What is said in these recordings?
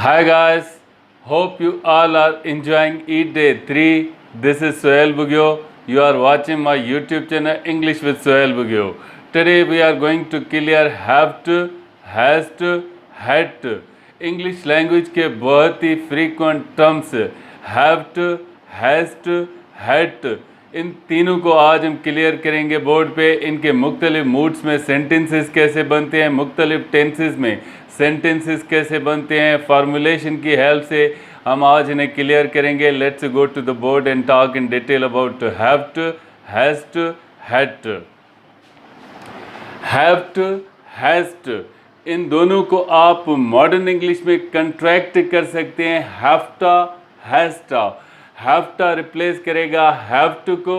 Hi guys, hope you all are enjoying Eat Day 3. This is Sohail Bugyo. You are watching my YouTube channel English with Sohail Bugyo. Today we are going to clear have to, has to, had to. English language के बहुत ही frequent terms have to, has to, had to. इन तीनों को आज हम clear करेंगे board पे। इनके मुख्तलिफ मूड्स में सेंटेंसेस कैसे बनते हैं, मुख्तलिफ टेंसेस में सेंटेंसेस कैसे बनते हैं, फार्मूलेशन की हेल्प से हम आज इन्हें क्लियर करेंगे। Let's go to the board and talk in detail about have to, has to, had to. Have to, has to, इन दोनों को आप मॉडर्न इंग्लिश में कंट्रैक्ट कर सकते हैं हैफ्टा, हैज़टा। हैफ्टा रिप्लेस करेगा हैव टू को,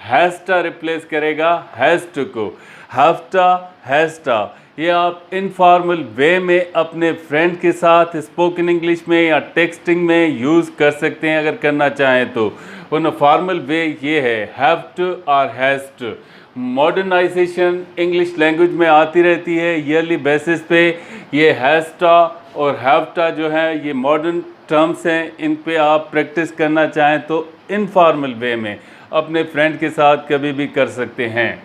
हैज़टा रिप्लेस करेगा हैज़ टू को। हैफ्टा, हैज़टा ये आप इनफॉर्मल वे में अपने फ्रेंड के साथ स्पोकन इंग्लिश में या टेक्सटिंग में यूज़ कर सकते हैं अगर करना चाहें तो। वरना फॉर्मल वे ये है हैव टू और has to. Modernization English language में आती रहती है ईयरली बेसिस पे। ये हैज़टा और हैवटा जो है ये मॉडर्न टर्म्स हैं, इन पे आप प्रैक्टिस करना चाहें तो इनफॉर्मल वे में अपने फ्रेंड के साथ कभी भी कर सकते हैं।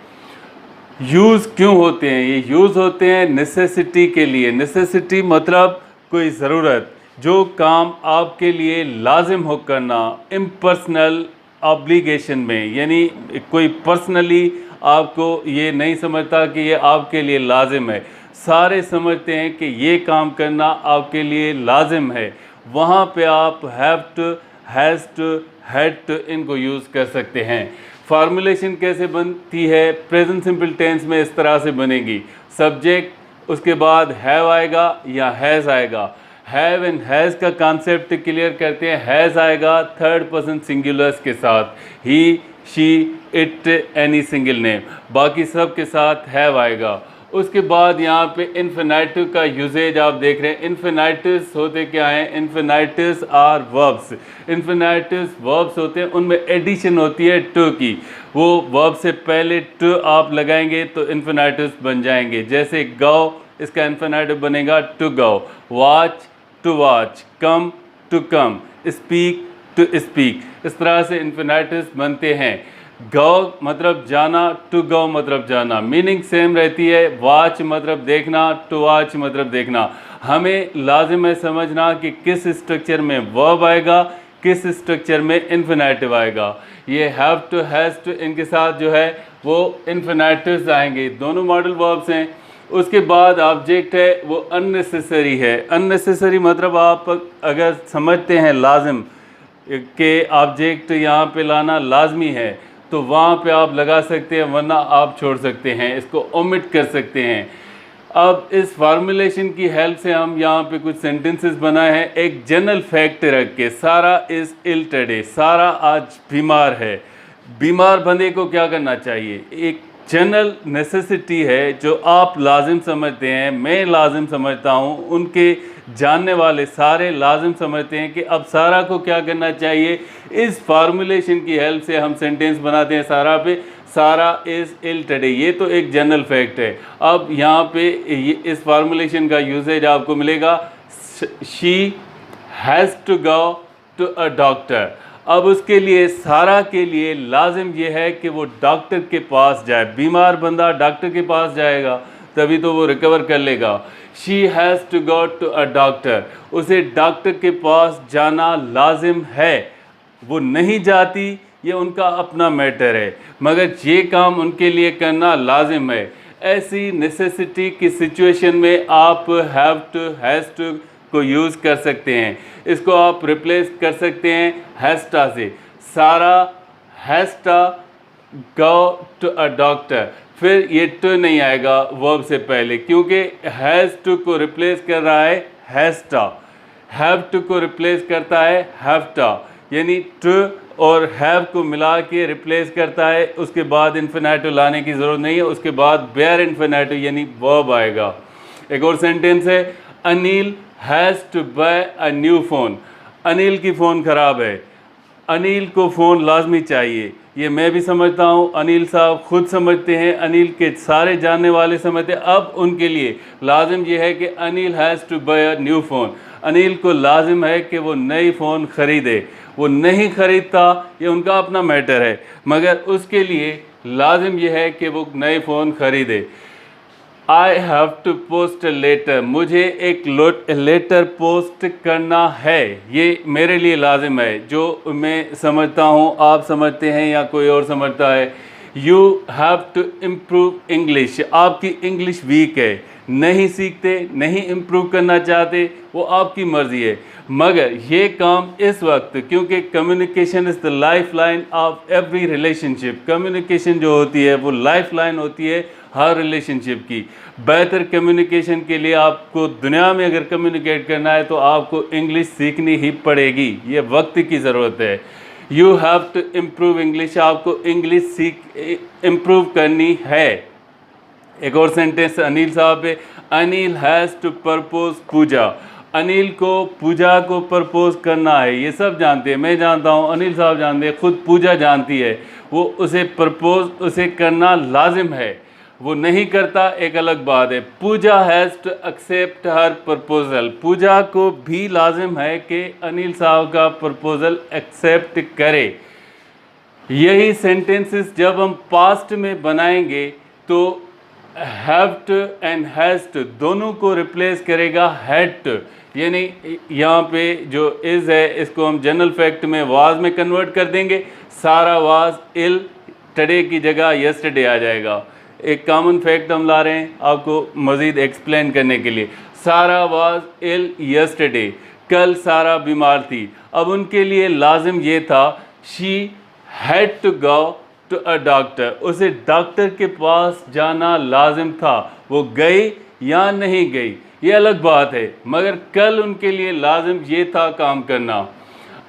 यूज़ क्यों होते हैं? ये यूज़ होते हैं नेसेसिटी के लिए। नेसेसिटी मतलब कोई ज़रूरत, जो काम आपके लिए लाजिम हो करना, इम्पर्सनल ऑब्लिगेशन में, यानी कोई पर्सनली आपको ये नहीं समझता कि ये आपके लिए लाजिम है। सारे समझते हैं कि ये काम करना आपके लिए लाजिम है। वहाँ पे आप have to, has to, had to इनको यूज़ कर सकते हैं। फार्मूलेशन कैसे बनती है? प्रेजेंट सिंपल टेंस में इस तरह से बनेगी। सब्जेक्ट, उसके बाद हैव आएगा या हैज़ आएगा। हैव एंड हैज़ का कॉन्सेप्ट क्लियर करते हैं। हैज़ आएगा थर्ड पर्सन सिंगुलर्स के साथ, he, she, it, any single name. बाकी सब के साथ हैव आएगा। उसके बाद यहाँ पे इन्फिनेटिव का यूजेज आप देख रहे हैं। इन्फिनेटिव्स होते क्या हैं? Infinitives are verbs. Infinitives verbs होते हैं, उनमें एडिशन होती है टू की। वो वर्ब से पहले टू आप लगाएंगे तो इन्फिनेटिव्स बन जाएंगे। जैसे गो, इसका इन्फिनेटिव बनेगा to go. Watch, to watch. Come, to come. Speak, to speak. इस तरह से इन्फिनेटिव्स बनते हैं। गो मतलब जाना, टू गो मतलब जाना, मीनिंग सेम रहती है। वॉच मतलब देखना, टू वॉच मतलब देखना। हमें लाजिम है समझना कि किस स्ट्रक्चर में वर्ब आएगा, किस स्ट्रक्चर में इन्फिनेटिव आएगा। ये हैव टू, हैज़ टू, इनके साथ जो है वो इन्फिनेटिव्स आएंगे। दोनों मॉडल वर्ब्स हैं। उसके बाद ऑब्जेक्ट है वो अननेसेसरी है। अननेसेसरी मतलब आप अगर समझते हैं लाजिम के ऑब्जेक्ट यहाँ पे लाना लाजमी है तो वहाँ पे आप लगा सकते हैं, वरना आप छोड़ सकते हैं, इसको ओमिट कर सकते हैं। अब इस फार्मूलेशन की हेल्प से हम यहाँ पे कुछ सेंटेंसेस बनाए हैं एक जनरल फैक्ट रख के। सारा इज़ इल टुडे, सारा आज बीमार है। बीमार बंदे को क्या करना चाहिए? एक जनरल नेसेसिटी है जो आप लाजिम समझते हैं, मैं लाजिम समझता हूँ, उनके जानने वाले सारे लाजिम समझते हैं कि अब सारा को क्या करना चाहिए। इस फार्मूलेशन की हेल्प से हम सेंटेंस बनाते हैं सारा पे, सारा इज़ इल टुडे। ये तो एक जनरल फैक्ट है। अब यहाँ पे इस फार्मूलेशन का यूसेज आपको मिलेगा, she has to go to a doctor. अब उसके लिए, सारा के लिए लाजिम ये है कि वो डॉक्टर के पास जाए। बीमार बंदा डॉक्टर के पास जाएगा तभी तो वो रिकवर कर लेगा। She has to go to a doctor, उसे डॉक्टर के पास जाना लाजिम है। वो नहीं जाती, ये उनका अपना मैटर है, मगर ये काम उनके लिए करना लाजिम है। ऐसी नेसेसिटी की सिचुएशन में आप हैव टू, हैज़ टू को यूज़ कर सकते हैं। इसको आप रिप्लेस कर सकते हैं हैज़टा से। सारा हैज़टा गो टू अ डॉक्टर। फिर ये टू नहीं आएगा वर्ब से पहले, क्योंकि हैज़ टू को रिप्लेस कर रहा है हैज़टा, हैव टू को रिप्लेस करता है हैवटा, यानी टू और हैव को मिला के रिप्लेस करता है। उसके बाद इन्फिनेटिव लाने की ज़रूरत नहीं है, उसके बाद बेयर इन्फिनेटिव यानी वर्ब आएगा। एक और सेंटेंस है, Anil has to buy a new phone. Anil की फ़ोन ख़राब है, अनिल को फ़ोन लाजमी चाहिए। ये मैं भी समझता हूँ, अनिल साहब खुद समझते हैं, अनिल के सारे जानने वाले समझते हैं। अब उनके लिए लाजिम ये है कि Anil has to buy a new phone. Anil को लाजिम है कि वो नई फ़ोन ख़रीदे। वो नहीं ख़रीदता ये उनका अपना मैटर है, मगर उसके लिए लाजिम ये है कि वो नए फ़ोन ख़रीदे। I have to post a letter, मुझे एक लेटर पोस्ट करना है, ये मेरे लिए लाजिम है। जो मैं समझता हूँ आप समझते हैं या कोई और समझता है। You have to improve English, आपकी इंग्लिश वीक है, नहीं सीखते, नहीं इम्प्रूव करना चाहते, वो आपकी मर्ज़ी है, मगर ये काम इस वक्त, क्योंकि communication is the life line of every relationship. Communication जो होती है वो लाइफ लाइन होती है हर रिलेशनशिप की। बेहतर कम्युनिकेशन के लिए आपको दुनिया में अगर कम्युनिकेट करना है तो आपको इंग्लिश सीखनी ही पड़ेगी, ये वक्त की ज़रूरत है। You have to improve English, आपको इंग्लिश इम्प्रूव करनी है। एक और सेंटेंस अनिल साहब पे, Anil has to propose Pooja, Anil को पूजा को प्रपोज करना है। ये सब जानते हैं, मैं जानता हूँ, अनिल साहब जानते हैं, खुद पूजा जानती है। वो उसे प्रपोज उसे करना लाजिम है, वो नहीं करता एक अलग बात है। Pooja has to accept her proposal, Pooja को भी लाजिम है कि अनिल साहब का प्रपोजल एक्सेप्ट करे। यही सेंटेंसेस जब हम पास्ट में बनाएंगे तो have to and has to दोनों को रिप्लेस करेगा हैड टू। यानी यहाँ पे जो इज़ है इसको हम जनरल फैक्ट में वाज में कन्वर्ट कर देंगे। सारा वाज इल टडे की जगह यस्टरडे आ जाएगा। एक कॉमन फैक्ट हम ला रहे हैं आपको मज़ीद एक्सप्लेन करने के लिए। सारा वाज इल यस्टरडे, कल सारा बीमार थी। अब उनके लिए लाजिम ये था, she had to go to a doctor, उसे डॉक्टर के पास जाना लाजिम था। वो गई या नहीं गई ये अलग बात है, मगर कल उनके लिए लाजिम ये था काम करना।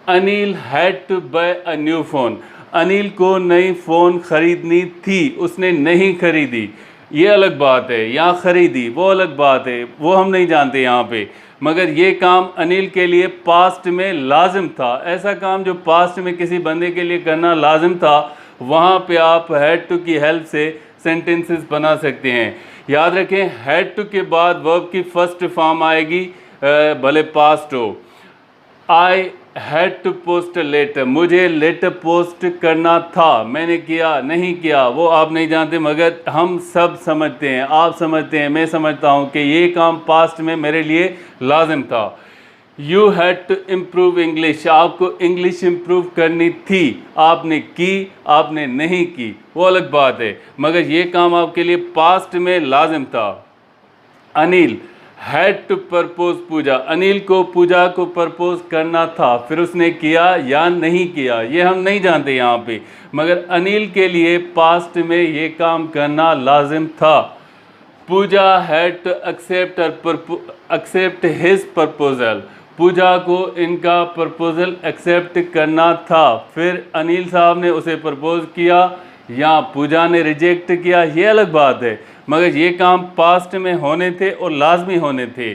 Anil had to buy a new phone, Anil को नई फ़ोन ख़रीदनी थी, उसने नहीं ख़रीदी, ये अलग बात है। या ख़रीदी वो अलग बात है, वो हम नहीं जानते यहाँ पे, मगर ये काम अनिल के लिए पास्ट में लाजिम था। ऐसा काम जो पास्ट में किसी बंदे के लिए करना लाजिम था, वहाँ पे आप हैड टू की हेल्प से सेंटेंसेस बना सकते हैं। याद रखें, हैड टू के बाद वर्ब की फर्स्ट फॉर्म आएगी, भले पास्ट हो। I had to post a letter, मुझे लेटर पोस्ट करना था, मैंने किया नहीं किया वो आप नहीं जानते, मगर हम सब समझते हैं, आप समझते हैं, मैं समझता हूँ कि ये काम पास्ट में मेरे लिए लाजिम था। You had to improve English, आपको इंग्लिश इम्प्रूव करनी थी, आपने की आपने नहीं की वो अलग बात है, मगर ये काम आपके लिए पास्ट में लाजिम था। Anil had to propose Pooja, Anil को पूजा को प्रपोज करना था, फिर उसने किया या नहीं किया ये हम नहीं जानते यहाँ पे, मगर अनिल के लिए पास्ट में ये काम करना लाजिम था। Pooja had to accept his proposal, Pooja को इनका प्रपोजल एक्सेप्ट करना था, फिर अनिल साहब ने उसे प्रपोज किया या पूजा ने रिजेक्ट किया ये अलग बात है, मगर ये काम पास्ट में होने थे और लाजमी होने थे।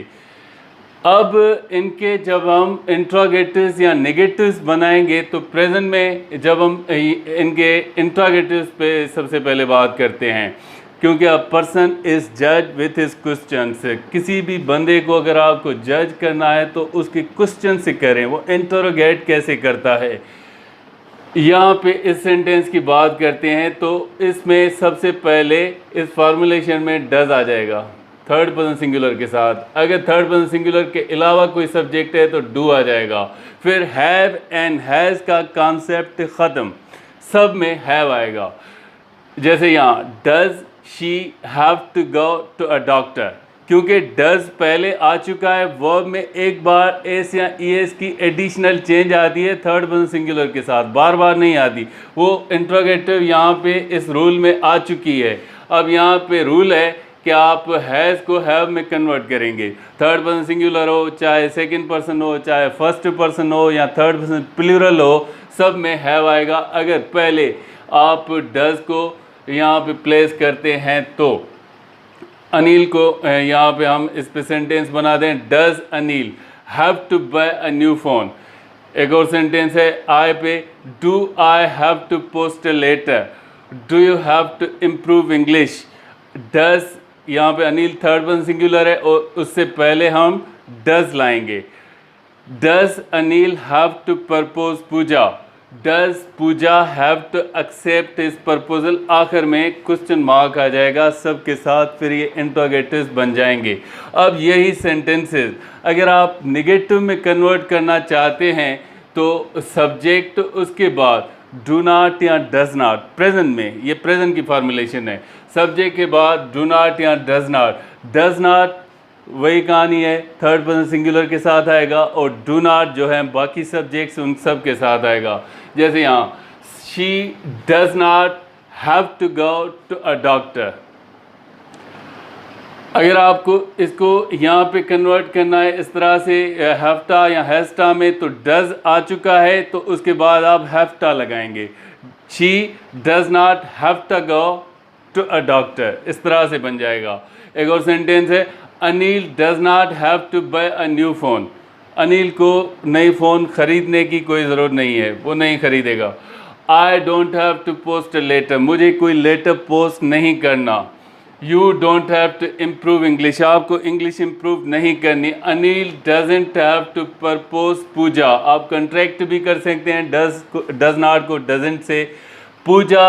अब इनके जब हम इंट्रोगेटिव्स या नेगेटिव्स बनाएंगे तो प्रेजेंट में जब हम इनके इंट्रोगेटिव्स पे सबसे पहले बात करते हैं, क्योंकि अ पर्सन इज़ जज विथ हिज क्वेश्चंस, किसी भी बंदे को अगर आपको जज करना है तो उसके क्वेश्चन से करें, वो इंटरोगेट कैसे करता है। यहाँ पे इस सेंटेंस की बात करते हैं तो इसमें सबसे पहले इस फॉर्मुलेशन में डज आ जाएगा थर्ड पर्सन सिंगुलर के साथ। अगर थर्ड पर्सन सिंगुलर के अलावा कोई सब्जेक्ट है तो डू आ जाएगा। फिर हैव एंड हैज़ का कॉन्सेप्ट ख़त्म, सब में हैव आएगा। जैसे यहाँ does she have to go to a doctor, क्योंकि डज पहले आ चुका है, वर्ब में एक बार एस या ई एस की एडिशनल चेंज आती है थर्ड पर्सन सिंगुलर के साथ, बार बार नहीं आती। वो इंट्रोगेटिव यहाँ पे इस रूल में आ चुकी है। अब यहाँ पे रूल है कि आप हैज़ को हैव में कन्वर्ट करेंगे। थर्ड पर्सन सिंगुलर हो, चाहे सेकंड पर्सन हो, चाहे फर्स्ट पर्सन हो या थर्ड पर्सन प्लूरल हो, सब में हैव आएगा। अगर पहले आप डज को यहाँ पे प्लेस करते हैं तो अनिल को यहाँ पे हम इस पे सेंटेंस बना दें, does Anil have to buy a new phone. एक और सेंटेंस है आई पे, do I have to post a letter, do you have to improve English. Does, यहाँ पे अनिल थर्ड पर्सन सिंगुलर है और उससे पहले हम डज लाएंगे। Does Anil have to propose Pooja, does Pooja have to accept his proposal. आखिर में क्वेश्चन मार्क आ जाएगा सबके साथ, फिर ये इंट्रोगेटिव्स बन जाएंगे। अब यही सेंटेंसेस अगर आप निगेटिव में कन्वर्ट करना चाहते हैं तो सब्जेक्ट उसके बाद डू नॉट या डज नॉट, प्रेजेंट में ये प्रेजेंट की फॉर्मुलेशन है, सब्जेक्ट के बाद डू नॉट या डज नॉट वही कहानी है, थर्ड पर्सन सिंगुलर के साथ आएगा, और डू नॉट जो है बाकी सब्जेक्ट्स उन सब के साथ आएगा। जैसे यहाँ she does not have to go to a doctor. अगर आपको इसको यहाँ पे कन्वर्ट करना है इस तरह से हैफ्टा या हैस्टा में, तो डज आ चुका है तो उसके बाद आप हैफ्टा लगाएंगे। She does not have to go to a doctor, इस तरह से बन जाएगा। एक और सेंटेंस है Anil does not have to buy a new phone. Anil को नई फ़ोन ख़रीदने की कोई ज़रूरत नहीं है, वो नहीं ख़रीदेगा। I don't have to post a letter, मुझे कोई लेटर पोस्ट नहीं करना। You don't have to improve English, आपको इंग्लिश इम्प्रूव नहीं करनी। Anil doesn't have to propose Pooja, आप कंट्रैक्ट भी कर सकते हैं डज नॉट को डजेंट से। Pooja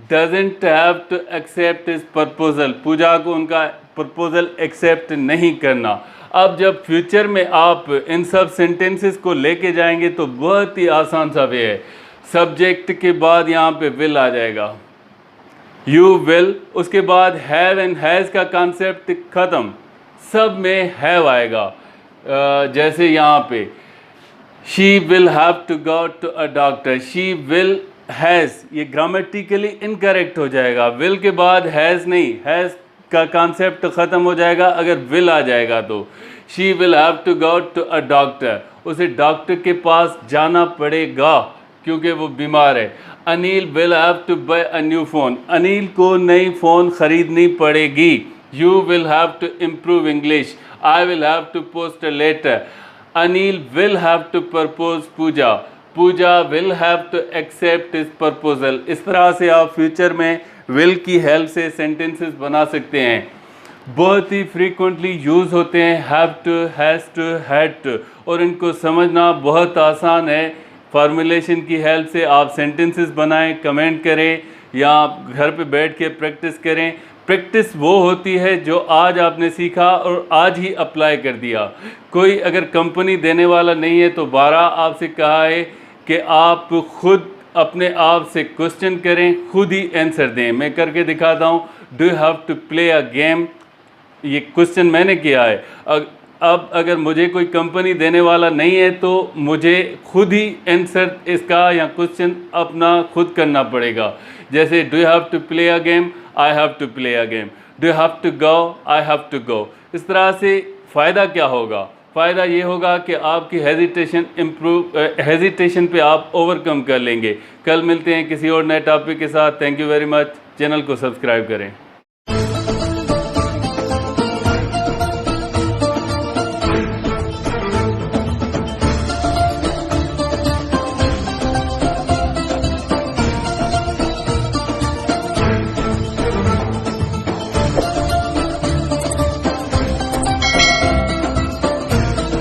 doesn't have to accept his proposal, Pooja को उनका प्रपोजल एक्सेप्ट नहीं करना। अब जब फ्यूचर में आप इन सब सेंटेंसेस को लेके जाएंगे तो बहुत ही आसान सा वे है। सब्जेक्ट के बाद यहाँ पे विल आ जाएगा, यू विल, उसके बाद हैव एंड हैज़ का कॉन्सेप्ट ख़त्म, सब में हैव आएगा। जैसे यहाँ पे she will have to go to a doctor, she will has, ये ग्रामेटिकली इनकरेक्ट हो जाएगा। विल के बाद हैज़ नहीं, हैज़ का कॉन्सेप्ट ख़त्म हो जाएगा अगर विल आ जाएगा तो। She will have to go to a doctor, उसे डॉक्टर के पास जाना पड़ेगा क्योंकि वो बीमार है। Anil will have to buy a new phone, Anil को नई फ़ोन ख़रीदनी पड़ेगी। You will have to improve English, I will have to post a letter. Anil will have to propose Pooja, Pooja will have to accept his proposal. इस तरह से आप future में will की हेल्प से सेंटेंसेस बना सकते हैं। बहुत ही फ्रीक्वेंटली यूज़ होते हैं have to, has to, had to, और इनको समझना बहुत आसान है। फार्मूलेशन की हेल्प से आप सेंटेंसेस बनाएं, कमेंट करें या आप घर पे बैठ के प्रैक्टिस करें। प्रैक्टिस वो होती है जो आज आपने सीखा और आज ही अप्लाई कर दिया। कोई अगर कंपनी देने वाला नहीं है तो 12 आपसे कहा है कि आप खुद अपने आप से क्वेश्चन करें, खुद ही आंसर दें। मैं करके दिखाता हूँ। Do you have to play a game, ये क्वेश्चन मैंने किया है। अब अगर मुझे कोई कंपनी देने वाला नहीं है तो मुझे खुद ही आंसर इसका या क्वेश्चन अपना खुद करना पड़ेगा। जैसे do you have to play a game, I have to play a game. Do you have to go, I have to go. इस तरह से फ़ायदा क्या होगा? फ़ायदा ये होगा कि आपकी हेजिटेशन पे आप ओवरकम कर लेंगे। कल मिलते हैं किसी और नए टॉपिक के साथ। Thank you very much. Channel को सब्सक्राइब करें।